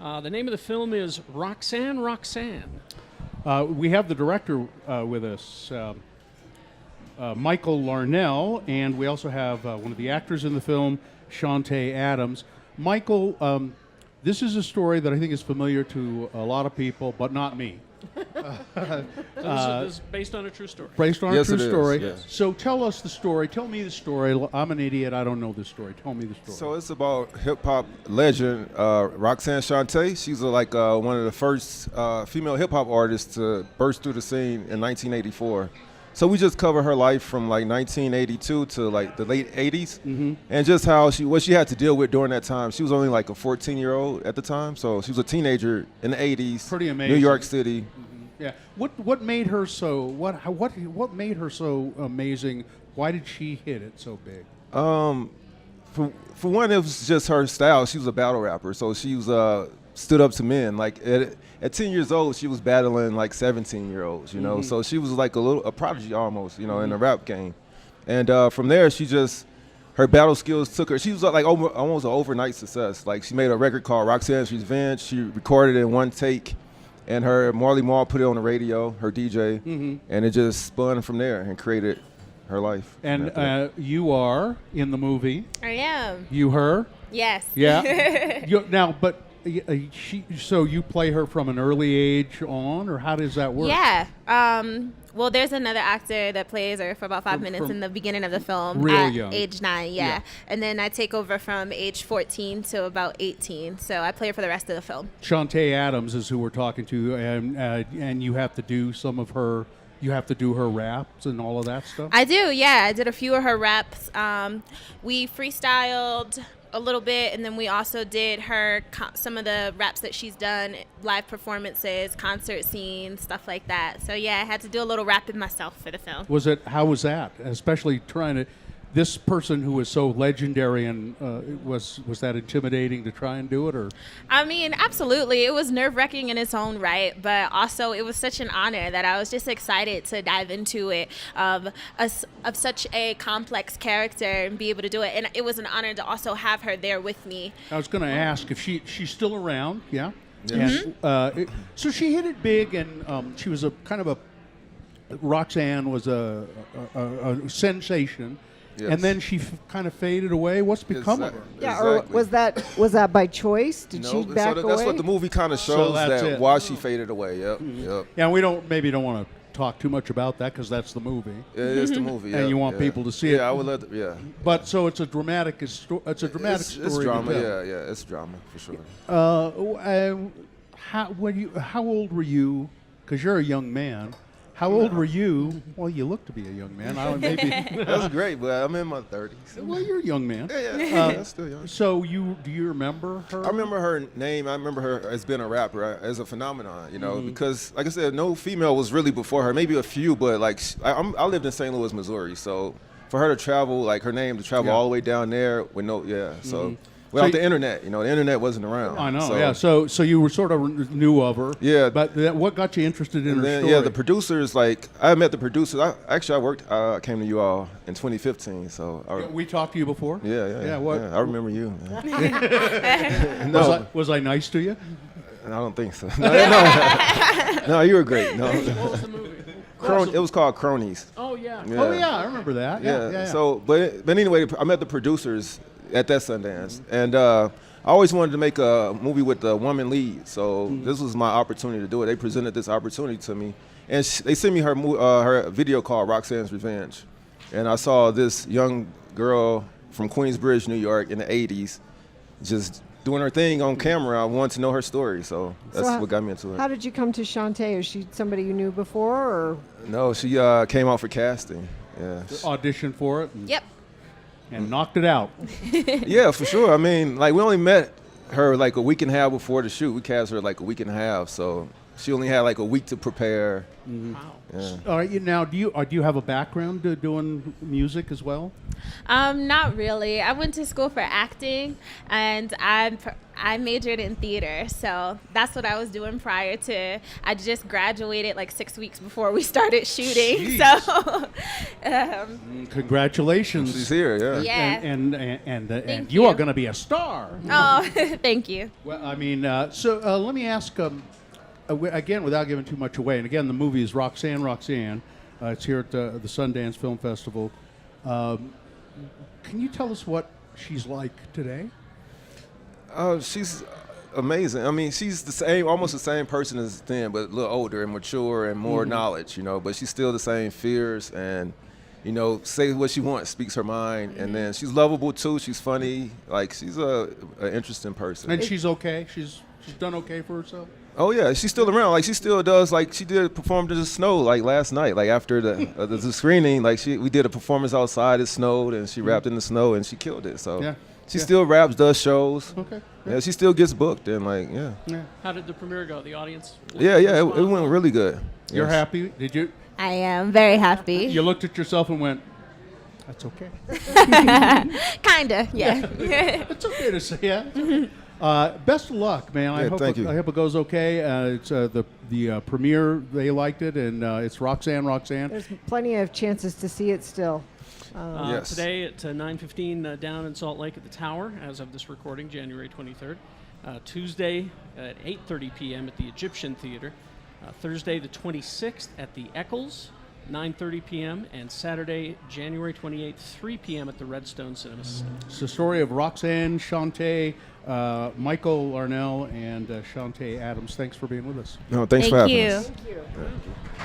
The name of the film is Roxanne Roxanne. We have the director with us, Michael Larnell, and we also have one of the actors in the film, Shanté Adams. Michael, this is a story that I think is familiar to a lot of people, but not me. This is based on a true story. Based on Yes, a it true is, story. yes. So tell us the story. Tell me the story. I'm an idiot. I don't know this story. Tell me the story. So it's about hip hop legend Roxanne Shanté. She's one of the first female hip hop artists to burst through the scene in 1984. So we just cover her life from like 1982 to like the late 80s, and just how what she had to deal with during that time. She was only like a 14-year-old at the time, so she was a teenager in the 80s. Pretty amazing. New York City. Yeah. What made her so what made her so amazing? Why did she hit it so big? For one, it was just her style. She was a battle rapper, so she was stood up to men. Like at 10 years old, she was battling like 17-year-olds, you know. So she was like a prodigy almost, you know, in the rap game. And from there, her battle skills took her. She was like almost an overnight success. Like she made a record called Roxanne's Revenge. She recorded it in one take, and her Marley Marl put it on the radio, her DJ, and it just spun from there and created her life. And you are in the movie. I am. You her? Yes. Yeah. So you play her from an early age on, or how does that work? Yeah. Well, there's another actor that plays her for about 5 minutes in the beginning of the film. Real at young. age 9, yeah. And then I take over from age 14 to about 18. So I play her for the rest of the film. Shanté Adams is who we're talking to, and you have to do some of her. You have to do her raps and all of that stuff. I do, yeah. I did a few of her raps. We freestyled a little bit, and then we also did some of the raps that she's done, live performances, concert scenes, stuff like that. So yeah, I had to do a little rapping myself for the film. How was that? Especially trying to, this person who was so legendary, and was that intimidating to try and do it, or? I mean, absolutely. It was nerve-wracking in its own right, but also it was such an honor that I was just excited to dive into it, of such a complex character and be able to do it. And it was an honor to also have her there with me. I was going to ask if she's still around, yeah? Yes. And, so she hit it big, and she was Roxanne was a sensation. Yes. And then she kind of faded away. What's become of her? Yeah, or was that by choice? Did No, she back away? that's what the movie kind of So shows, that's that it. why she faded away. Yep, yep. Yeah, we don't want to talk too much about that because that's the movie. It is the movie. And yeah, you want people to see it. Yeah, I would let. Yeah. But so it's a dramatic story. It's a dramatic story. It's drama. to tell. Yeah, it's drama for sure. How old were you? Because you're a young man. How old were you? Well, you look to be a young man. Maybe. That's great, but I'm in my 30s. Well, you're a young man. Yeah, I'm still young. So do you remember her? I remember her name. I remember her as being a rapper, as a phenomenon, you know, because, like I said, no female was really before her. Maybe a few, but like I lived in St. Louis, Missouri, so for her to travel, like her name to travel all the way down there with so without the internet, you know, the internet wasn't around. I know, yeah. So you were sort of knew of her. Yeah. But what got you interested in her story? Yeah, the producers, I met the producers. I came to you all in 2015. So we talked to you before? Yeah. I remember you. Was I nice to you? I don't think so. No, you were great. No. What was the movie? It was called Cronies. Oh, yeah. Oh, yeah, I remember that. Yeah. So, but anyway, I met the producers at that Sundance, and I always wanted to make a movie with a woman lead. So this was my opportunity to do it. They presented this opportunity to me, and they sent me her video called Roxanne's Revenge, and I saw this young girl from Queensbridge, New York, in the '80s, just doing her thing on camera. I wanted to know her story, so that's what got me into it. How did you come to Shanté? Is she somebody you knew before, or? No, she came out for casting. Yeah. Auditioned for it? Yep. And knocked it out. Yeah, for sure. I mean, like, we only met her like a week and a half before the shoot. We cast her like a week and a half, so she only had like a week to prepare. Wow. Yeah. All right, now do you have a background doing music as well? Not really. I went to school for acting, and I majored in theater, so that's what I was doing prior to. I just graduated like 6 weeks before we started shooting. Jeez. So, Congratulations. She's here, yeah. yeah. And Thank you are you. going to be a star. Oh, thank you. Well, I mean, so let me ask again, without giving too much away. And again, the movie is Roxanne Roxanne. It's here at the Sundance Film Festival. Can you tell us what she's like today? She's amazing. I mean, she's the same, almost the same person as then, but a little older and mature and more knowledge, you know. But she's still the same fears and, you know, say what she wants, speaks her mind, and then she's lovable too. She's funny. Like she's an interesting person. And she's okay. She's done okay for herself. Oh yeah, she's still around. Like she still does. Like she performed in the snow like last night. Like after the screening, like we did a performance outside. It snowed, and she rapped in the snow, and she killed it. So Yeah. she still raps, does shows. Okay. Yeah, she still gets booked, and like yeah, How did the premiere go? The audience? yeah. It went really good. You're Yes. happy? Did you? I am very happy. You looked at yourself and went, "That's okay." Kinda, yeah. It's okay to say, yeah. Best of luck, man. I Yeah, hope thank you. I hope it goes okay. It's the premiere. They liked it, and it's Roxanne Roxanne. There's plenty of chances to see it still. Yes. Today at 9:15 down in Salt Lake at the Tower, as of this recording, January 23rd. Tuesday at 8:30 p.m. at the Egyptian Theater. Thursday the 26th at the Eccles, 9:30 p.m. And Saturday, January 28th, 3 p.m. at the Redstone Cinema System. It's the story of Roxanne Shanté, Michael Larnell, and Shanté Adams. Thanks for being with us. No, thanks for having Thank you. us. Thank you.